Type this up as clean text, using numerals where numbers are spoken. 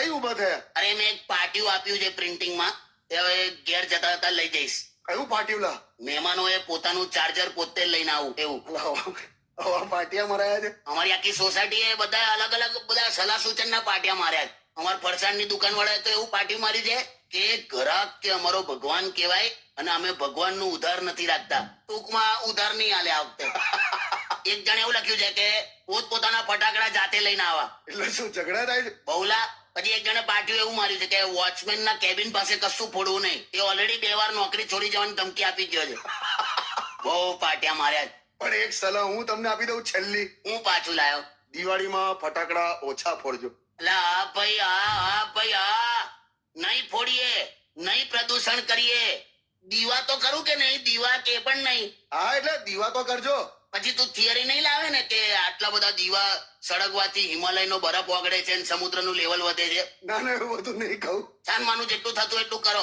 કઈ ઉભા થયા? અરે મેં એક પાટિયું આપ્યું છે પ્રિન્ટિંગ માં, તે હવે ઘેર જતા જતા લઈ જઈશ. કયું પાટિયું લા? મહેમાનો એ પોતાનું ચાર્જર પોતે લઈને આવું એવું. આવા પાટિયા મરાયા છે? અમારી આખી સોસાયટી એ બધા અલગ અલગ બધા સલાહ સૂચન ના પાટિયા માર્યા છે. અમારા ફરસાણની દુકાન વાળાએ તો એવું પાટિયું માર્યું છે કે ગ્રાહક કે અમારો ભગવાન કહેવાય, અને અમે ભગવાન નું ઉધાર નથી રાખતા. ટૂંકમાં ઉધાર નહીં આલે આ વખતે. એક જણ એવું લખ્યું છે કે પોત પોતાના ફટાકડા જાતે લઈને આવા. એટલે શું ઝઘડા થાય છે? બહુલા. પછી એક જણે પાટિયું એવું માર્યું છે કે વોચમેન ના કેબિન પાસે કશું ફોડવું નહીં, એ ઓલરેડી 2 વાર નોકરી છોડી જવાની ધમકી આપી ગયો છે. બહુ પાટિયા માર્યા. પણ એક સલાહ હું તમને આપી દઉં છેલ્લી. હું પાછું લાયો. દિવાળીમાં ફટાકડા ઓછા ફોડજો. એટલે હા ભાઈ નહીં ફોડીએ, નહીં પ્રદૂષણ કરીએ. દીવા તો કરું કે નહીં? દીવા કે પણ નહીં. હા એટલે દીવા તો કરજો. પછી તું થિયરી નહીં લાવે ને કે આટલા બધા દીવા સળગવાથી હિમાલયનો બરફ ઓગળે છે અને સમુદ્રનું લેવલ વધે છે. ના એવું બધું નહીં કહું. ચાંદમાનું જેટલું થતું એટલું કરો.